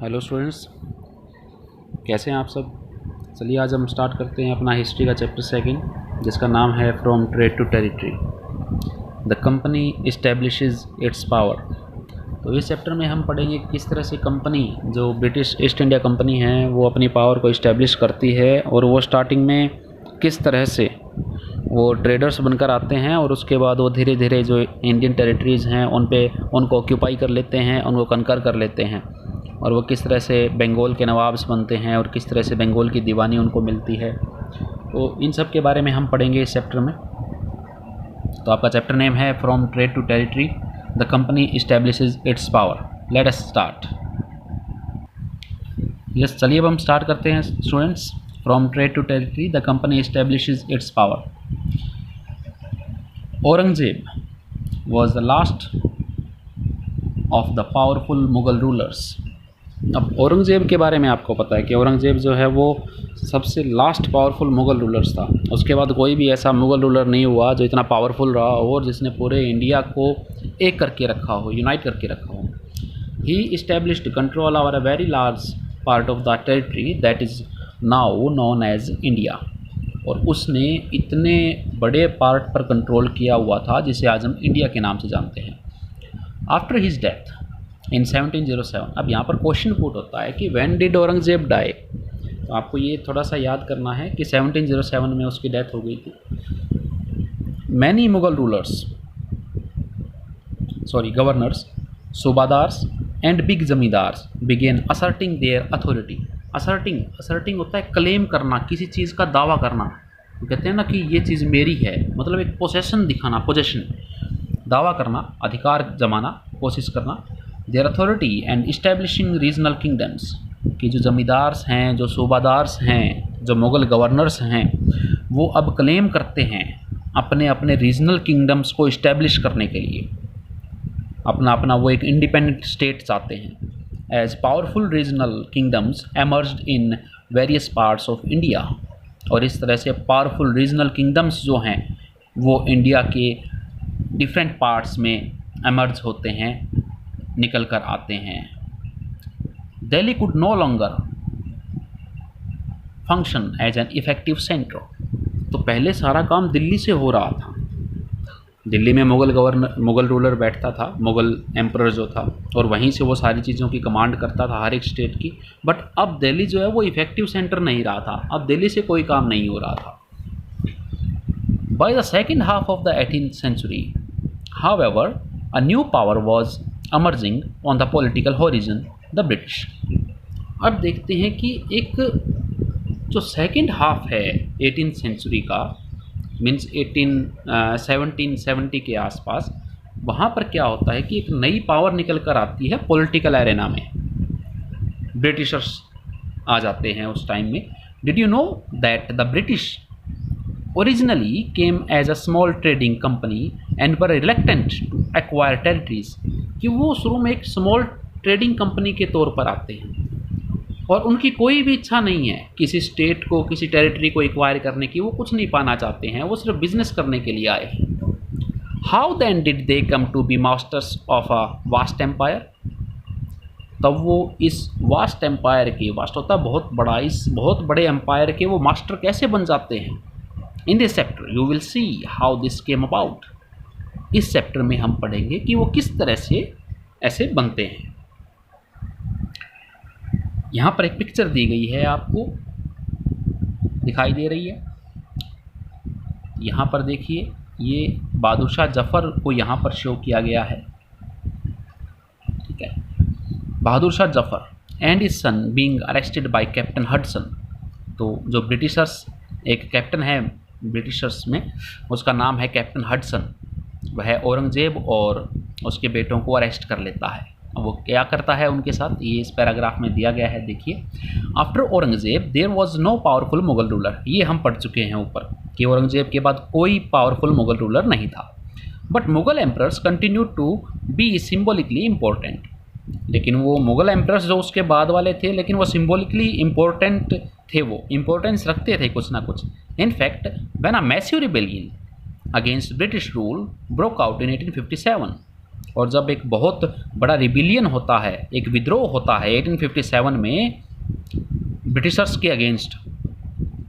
Hello students, कैसे हैं आप सब। चलिए आज हम स्टार्ट करते हैं अपना हिस्ट्री का चैप्टर सेकंड, जिसका नाम है from trade to territory, the company establishes its power. तो इस चैप्टर में हम पढ़ेंगे किस तरह से कंपनी, जो ब्रिटिश ईस्ट इंडिया कंपनी है, वो अपनी पावर को इस्टेब्लिश करती है और वो स्टार्टिंग में किस तरह से वो ट्रेडर्स बनकर आते हैं और उसके बाद वो धीरे धीरे जो इंडियन टेरिटरीज़ हैं उनको ऑक्यूपाई कर लेते हैं, उनको कनकर कर लेते हैं, और वो किस तरह से बंगाल के नवाब्स बनते हैं और किस तरह से बंगाल की दीवानी उनको मिलती है। तो इन सब के बारे में हम पढ़ेंगे इस चैप्टर में। तो आपका चैप्टर नेम है from trade to territory, the company establishes its power. Let us start. Yes, चलिए अब हम स्टार्ट करते हैं students. From trade to territory, the company establishes its power. Aurangzeb was the last of the powerful Mughal rulers. अब औरंगजेब के बारे में आपको पता है कि औरंगजेब जो है वो सबसे लास्ट पावरफुल मुग़ल रूलर्स था। उसके बाद कोई भी ऐसा मुग़ल रूलर नहीं हुआ जो इतना पावरफुल रहा और जिसने पूरे इंडिया को एक करके रखा हो, यूनाइट करके रखा हो। ही established control over a very large part of the territory that is now known as India. और उसने इतने बड़े पार्ट पर कंट्रोल किया हुआ था जिसे आज हम इंडिया के नाम से जानते हैं। आफ्टर हिज डेथ इन 1707, अब यहाँ पर क्वेश्चन पुट होता है कि व्हेन डिड औरंगजेब डाई। तो आपको ये थोड़ा सा याद करना है कि 1707 में उसकी डेथ हो गई थी। Many Mughal rulers, governors, subedars and big zamindars began asserting their authority. Asserting होता है क्लेम करना, किसी चीज़ का दावा करना। कहते हैं ना कि ये चीज़ मेरी है, मतलब एक पोसेशन दिखाना, पोजेशन, दावा करना, अधिकार जमाना, कोशिश करना। There authority and establishing regional kingdoms, कि जो जमींदार्स हैं, जो सूबादार्स हैं, जो मुग़ल गवर्नर्स हैं, वो अब क्लेम करते हैं अपने अपने रीजनल किंगडम्स को इस्टेब्लिश करने के लिए। अपना वो एक इंडिपेंडेंट स्टेट चाहते हैं। As powerful regional kingdoms emerged in various parts of India. और इस तरह से पावरफुल रीजनल किंगडम्स जो हैं वो इंडिया के डिफरेंट पार्ट्स में एमर्ज होते हैं, निकल कर आते हैं। Delhi could no longer function as an effective centre. तो पहले सारा काम दिल्ली से हो रहा था। दिल्ली में मुग़ल रूलर बैठता था, मुग़ल एम्परर जो था, और वहीं से वो सारी चीज़ों की कमांड करता था हर एक स्टेट की। बट अब दिल्ली जो है वो इफेक्टिव सेंटर नहीं रहा था, अब दिल्ली से कोई काम नहीं हो रहा था। By the second half of the 18th century, however, a new power was emerging on the political horizon, the British। अब देखते हैं कि एक जो सेकेंड हाफ है 18th सेंचुरी का, मीन्स 1770 के आसपास, वहाँ पर क्या होता है कि एक नई पावर निकल कर आती है पॉलिटिकल एरेना में। ब्रिटिशर्स आ जाते हैं उस टाइम में। Did you know that the British originally came as a small trading company and were reluctant to acquire territories. कि वो शुरू में एक स्मॉल ट्रेडिंग कंपनी के तौर पर आते हैं और उनकी कोई भी इच्छा नहीं है किसी स्टेट को, किसी टेरिटरी को एक्वायर करने की। वो कुछ नहीं पाना चाहते हैं, वो सिर्फ बिजनेस करने के लिए आए हैं। How then did they come to be masters of a vast empire. तब वो इस वास्ट एम्पायर के, वास्ट होता है बहुत बड़ा, इस बहुत बड़े एम्पायर के वो मास्टर कैसे बन जाते हैं। In this chapter you will see how this came about. इस चैप्टर में हम पढ़ेंगे कि वो किस तरह से ऐसे बनते हैं। यहाँ पर एक पिक्चर दी गई है, आपको दिखाई दे रही है। यहाँ पर देखिए, ये बहादुर शाह जफ़र को यहाँ पर शो किया गया है। ठीक है, Bahadur Shah Zafar and his son being arrested by captain Hudson. तो जो ब्रिटिशर्स, एक कैप्टन है ब्रिटिशर्स में, उसका नाम है कैप्टन हडसन। वह औरंगजेब और उसके बेटों को अरेस्ट कर लेता है। वो क्या करता है उनके साथ, ये इस पैराग्राफ में दिया गया है, देखिए। After Aurangzeb there was no powerful Mughal ruler. ये हम पढ़ चुके हैं ऊपर कि औरंगजेब के बाद कोई पावरफुल मुग़ल रूलर नहीं था। But Mughal emperors continue to be symbolically important. लेकिन वो मुग़ल एम्परर्स जो उसके बाद वाले थे, लेकिन वो सिम्बॉलिकली इम्पोर्टेंट थे, वो इम्पोर्टेंस रखते थे कुछ ना कुछ। In fact when a massive rebellion against British rule broke out in 1857, और जब एक बहुत बड़ा रिबिलियन होता है, एक विद्रोह होता है 1857 में ब्रिटिशर्स के against,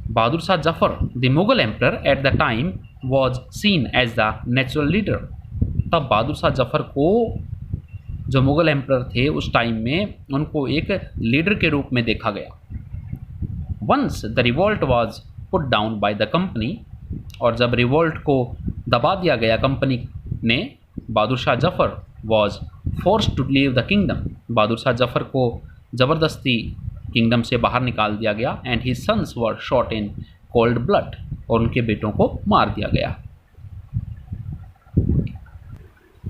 Bahadur Shah Zafar the Mughal emperor at the time was seen as the natural leader. तब बहादुर शाह जफर को, जो मुगल एम्परर थे उस टाइम में, उनको एक लीडर के रूप में देखा गया। Once the revolt was put down by the company, और जब रिवोल्ट को दबा दिया गया कंपनी ने, Bahadur Shah Zafar was forced to leave the kingdom. Bahadur Shah Zafar को ज़बरदस्ती किंगडम से बाहर निकाल दिया गया। And his sons were shot in cold blood, और उनके बेटों को मार दिया गया।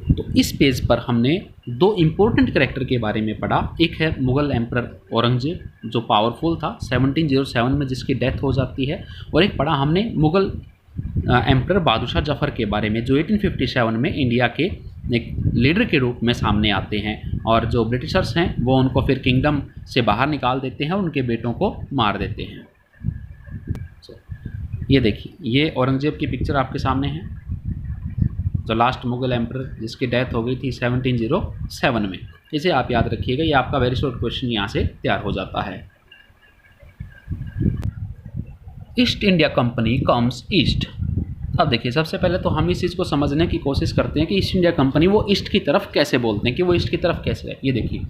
तो इस पेज पर हमने दो इम्पोर्टेंट कैरेक्टर के बारे में पढ़ा। एक है मुगल एम्परर औरंगजेब, जो पावरफुल था, 1707 में जिसकी डेथ हो जाती है। और एक पढ़ा हमने मुगल एम्परर बहादुर शाह जफर के बारे में, जो 1857 में इंडिया के एक लीडर के रूप में सामने आते हैं, और जो ब्रिटिशर्स हैं वो उनको फिर किंगडम से बाहर निकाल देते हैं, उनके बेटों को मार देते हैं। ये देखिए, ये औरंगजेब की पिक्चर आपके सामने है, जो लास्ट मुगल एम्परर जिसकी डेथ हो गई थी 1707 में। इसे आप याद रखिएगा, ये आपका वेरी शॉर्ट क्वेश्चन यहाँ से तैयार हो जाता है। East India company comes east. अब देखिए, सबसे पहले तो हम इस चीज़ को समझने की कोशिश करते हैं कि ईस्ट इंडिया कंपनी वो ईस्ट की तरफ कैसे बोलते हैं, कि वो ईस्ट की तरफ कैसे है। ये देखिए,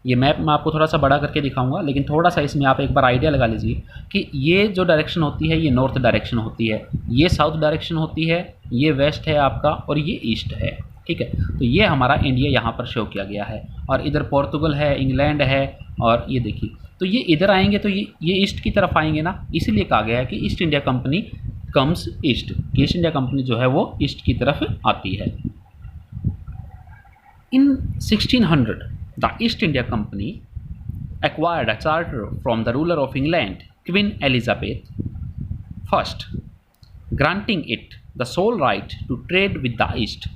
ये मैप मैं आपको थोड़ा सा बड़ा करके दिखाऊंगा, लेकिन थोड़ा सा इसमें आप एक बार आइडिया लगा लीजिए कि ये जो डायरेक्शन होती है ये नॉर्थ डायरेक्शन होती है, ये साउथ डायरेक्शन होती है, ये वेस्ट है आपका, और ये ईस्ट है। ठीक है, तो ये हमारा इंडिया यहाँ पर शो किया गया है, और इधर पोर्तुगल है, इंग्लैंड है, और ये देखिए, तो ये इधर आएंगे तो ये ईस्ट की तरफ आएंगे ना, इसीलिए कहा गया है कि east India company comes east. East India company जो है वो ईस्ट की तरफ आती है। इन 1600 the East India company acquired a charter from the ruler of England, Queen Elizabeth I, granting it the sole right to trade with the East।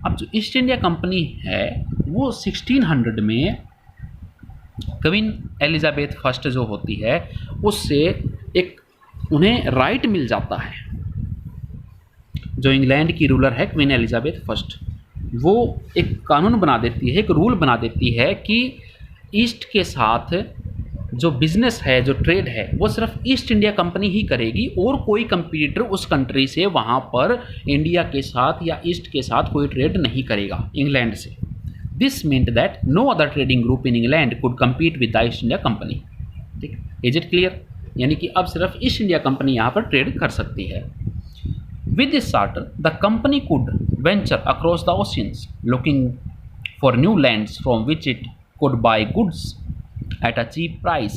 अब जो east India company है वो 1600 में क्वीन एलिजाबेथ फर्स्ट जो होती है उससे एक उन्हें राइट मिल जाता है। जो इंग्लैंड की रूलर है क्वीन एलिजाबेथ फर्स्ट, वो एक कानून बना देती है, एक रूल बना देती है कि ईस्ट के साथ जो बिज़नेस है, जो ट्रेड है, वो सिर्फ ईस्ट इंडिया कंपनी ही करेगी, और कोई कंपटीटर उस कंट्री से वहाँ पर इंडिया के साथ या ईस्ट के साथ कोई ट्रेड नहीं करेगा इंग्लैंड से। This meant that no other trading group in England could compete with the East India company. ठीक, इज इट क्लियर? यानी कि अब सिर्फ ईस्ट इंडिया कंपनी यहाँ पर ट्रेड कर सकती है। With this charter the company could venture across the oceans looking for new lands from which it could buy goods at a cheap price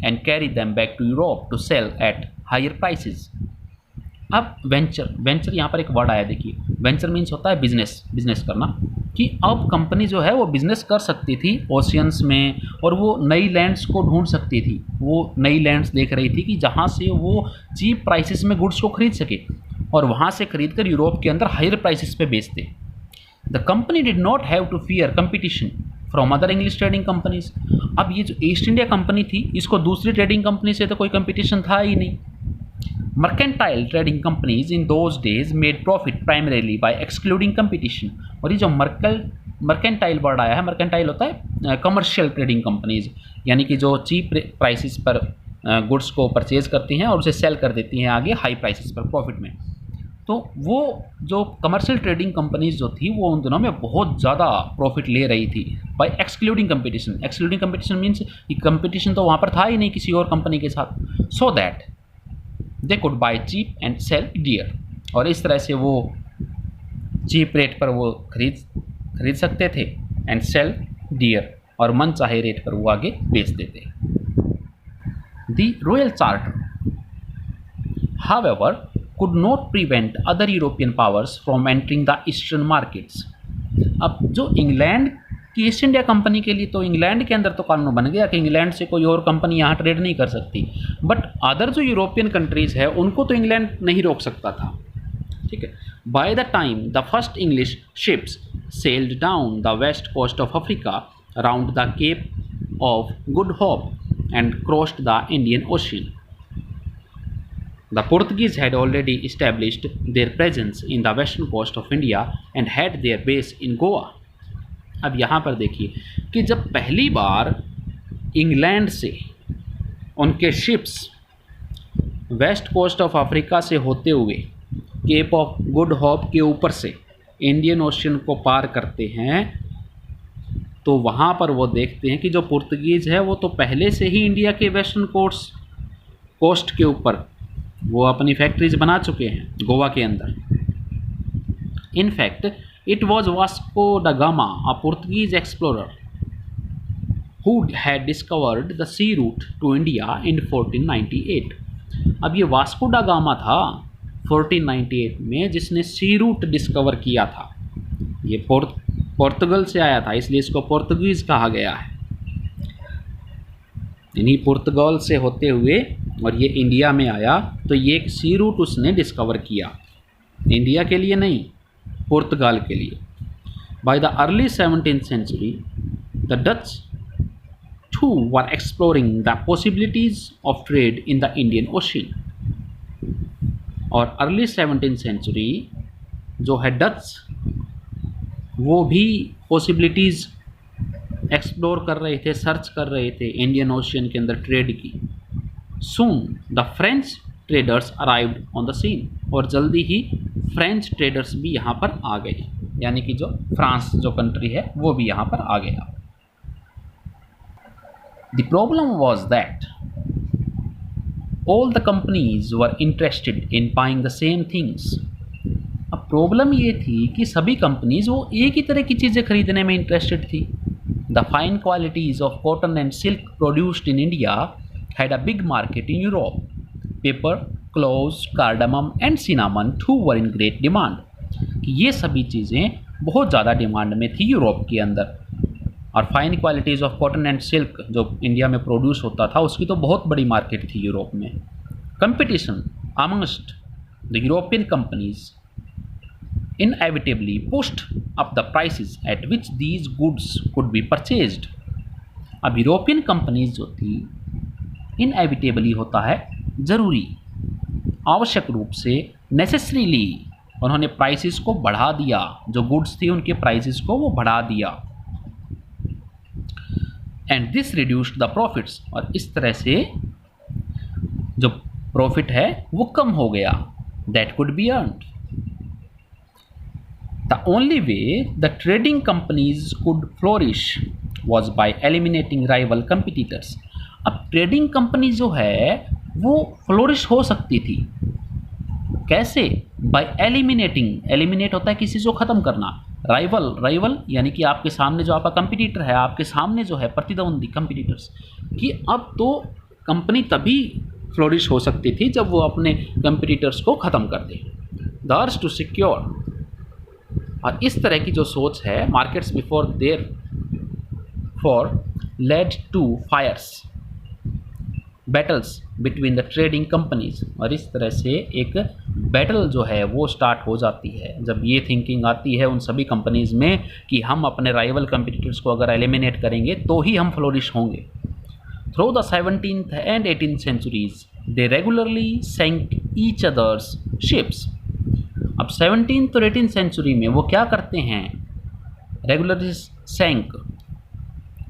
and carry them back to Europe to sell at higher prices। अब venture यहाँ पर एक word आया, देखिए, venture means होता है business करना, कि अब कंपनी जो है वो बिजनेस कर सकती थी ओशियंस में, और वो नई लैंड्स को ढूंढ सकती थी। वो नई लैंड्स देख रही थी कि जहाँ से वो चीप प्राइसेस में गुड्स को खरीद सके, और वहाँ से खरीद कर यूरोप के अंदर हायर प्राइसेस पे बेचते। The company did not have to fear competition from other English trading companies. अब ये जो ईस्ट इंडिया कंपनी थी, इसको दूसरी ट्रेडिंग कंपनी से तो कोई कंपटीशन था ही नहीं। Mercantile trading companies in those days made profit primarily by excluding competition. और ये जो मर्केंटाइल वर्ड आया है, मर्केंटाइल होता है कमर्शियल ट्रेडिंग कंपनीज, यानी कि जो चीप प्राइसेस पर गुड्स को परचेज करती हैं और उसे सेल कर देती हैं आगे हाई प्राइसेस पर प्रॉफिट में। तो वो जो कमर्शियल ट्रेडिंग कंपनीज जो थी वो उन दिनों में बहुत ज़्यादा प्रॉफिट ले रही थी by excluding competition. Excluding competition means कि कंपटीशन तो वहाँ पर था ही नहीं किसी और कंपनी के साथ। So that they could buy cheap and sell dear. और इस तरह से वो चीप रेट पर वो खरीद सकते थे, एंड सेल डियर, और मन चाहे रेट पर वो आगे बेच देते। The royal charter however could not prevent other European powers from entering the eastern markets। अब जो इंग्लैंड की ईस्ट इंडिया कंपनी के लिए तो इंग्लैंड के अंदर तो कानून बन गया कि इंग्लैंड से कोई और कंपनी यहाँ ट्रेड नहीं कर सकती, बट अदर जो यूरोपियन कंट्रीज़ है उनको तो इंग्लैंड नहीं रोक सकता था। ठीक है, by the time the first English ships sailed down the west coast of Africa around the Cape of Good Hope and crossed the Indian Ocean. The Portuguese had already established their presence in the western coast of India and had their base in Goa. अब यहाँ पर देखिए कि जब पहली बार England से उनके ships west coast of Africa से होते हुए केप ऑफ गुड होप के ऊपर से इंडियन ओशन को पार करते हैं, तो वहाँ पर वो देखते हैं कि जो पुर्तगीज़ है वो तो पहले से ही इंडिया के वेस्टर्न कोस्ट के ऊपर वो अपनी फैक्ट्रीज बना चुके हैं गोवा के अंदर. In fact it was Vasco da Gama, a Portuguese explorer, who had discovered the sea route to India in 1498. अब ये वास्को डा गामा था 1498 में जिसने सी रूट डिस्कवर किया था. ये पोर्तुगल से आया था, इसलिए इसको पुर्तगीज़ कहा गया है. इन्हीं पुर्तगाल से होते हुए और ये इंडिया में आया, तो ये एक सी रूट उसने डिस्कवर किया, इंडिया के लिए नहीं, पुर्तगाल के लिए. By the early 17th century the Dutch too were exploring the possibilities of trade in the Indian Ocean. और अर्ली 17th century जो है डच, वो भी पॉसिबिलिटीज़ एक्सप्लोर कर रहे थे, सर्च कर रहे थे इंडियन ओशियन के अंदर ट्रेड की. Soon the French traders arrived on the scene, और जल्दी ही फ्रेंच ट्रेडर्स भी यहाँ पर आ गए, यानी कि जो फ्रांस जो कंट्री है वो भी यहाँ पर आ गया. The problem was that all the companies were interested in buying the same things. अब प्रॉब्लम ये थी कि सभी कंपनीज वो एक ही तरह की चीज़ें खरीदने में इंटरेस्टेड थी. The fine qualities of cotton and silk produced in India had a big market in Europe. Pepper, cloves, cardamom and cinnamon too were in great demand. कि ये सभी चीज़ें बहुत ज़्यादा डिमांड में थी यूरोप के अंदर. और fine qualities of cotton and silk जो इंडिया में प्रोड्यूस होता था उसकी तो बहुत बड़ी मार्केट थी यूरोप में. Competition amongst the European companies inevitably pushed up the prices at which these goods could be purchased. अब यूरोपियन कंपनीज जो थी, inevitably होता है ज़रूरी, आवश्यक रूप से, नेसेसरीली उन्होंने प्राइसेस को बढ़ा दिया, जो गुड्स थी उनके प्राइसेस को वो बढ़ा दिया. And this reduced the profits, और इस तरह से जो प्रॉफिट है वो कम हो गया. That could be earned. The only way the trading companies could flourish was by eliminating rival competitors. अब ट्रेडिंग कंपनी जो है वो फ्लोरिश हो सकती थी कैसे? बाय एलिमिनेटिंग, एलिमिनेट होता है किसी को ख़त्म करना, राइवल यानी कि आपके सामने जो आपका कंपिटिटर है, आपके सामने जो है प्रतिद्वंदी कंपिटिटर्स, कि अब तो कंपनी तभी फ्लोरिश हो सकती थी जब वो अपने कंपिटिटर्स को ख़त्म कर दे. द अर्ज टू सिक्योर, और इस तरह की जो सोच है markets before therefore led to fierce battles between the trading companies, और इस तरह से एक बैटल जो है वो स्टार्ट हो जाती है जब ये थिंकिंग आती है उन सभी कंपनीज में कि हम अपने राइवल कंपिटिटर्स को अगर एलिमिनेट करेंगे तो ही हम फ्लोरिश होंगे. Through the 17th and 18th centuries they regularly sank each others ships. अब 17th और 18th सेंचुरी में वो क्या करते हैं? रेगुलरली सैंक,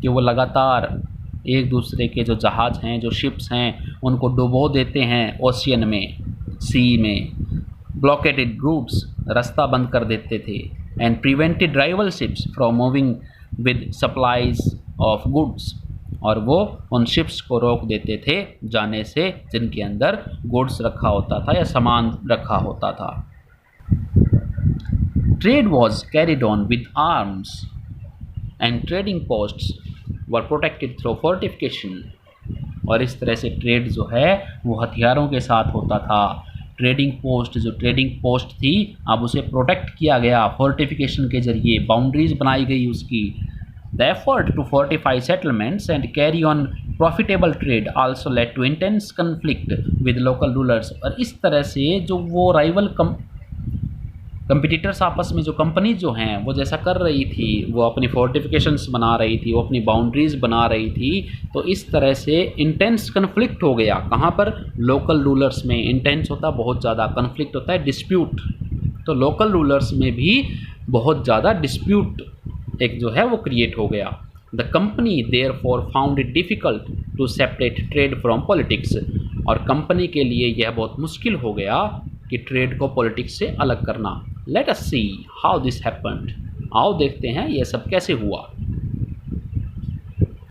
कि वो लगातार एक दूसरे के जो जहाज़ हैं, जो शिप्स हैं, उनको डुबो देते हैं ओशियन में, सी में. ब्लॉकेटेड रूट्स, रास्ता बंद कर देते थे. And prevented rival ships from moving with supplies of goods, और वो उन शिप्स को रोक देते थे जाने से जिनके अंदर गुड्स रखा होता था या सामान रखा होता था. Trade was carried on with arms and trading posts were protected through fortification. और इस तरह से ट्रेड जो है वो हथियारों के साथ होता था. ट्रेडिंग पोस्ट थी, अब उसे प्रोटेक्ट किया गया फोर्टिफिकेशन के जरिए, बाउंड्रीज बनाई गई उसकी. The effort to fortify settlements and carry on profitable trade also led to intense conflict with local rulers. और इस तरह से जो वो कंपिटिटर्स आपस में, जो कंपनी जो हैं वो जैसा कर रही थी, वो अपनी फोर्टिफिकेशंस बना रही थी, वो अपनी बाउंड्रीज़ बना रही थी, तो इस तरह से इंटेंस कन्फ्लिक्ट हो गया। कहाँ पर? लोकल रूलर्स में। इंटेंस होता है बहुत ज़्यादा, कन्फ्लिक्ट होता है डिस्प्यूट। तो लोकल रूलर्स में भी बहुत ज़्यादा डिस्प्यूट एक जो है वो क्रिएट हो गया। The company therefore found it difficult to separate trade from politics, और कंपनी के लिए यह बहुत मुश्किल हो गया कि ट्रेड को पॉलिटिक्स से अलग करना। Let us see how this happened. आओ देखते हैं यह सब कैसे हुआ।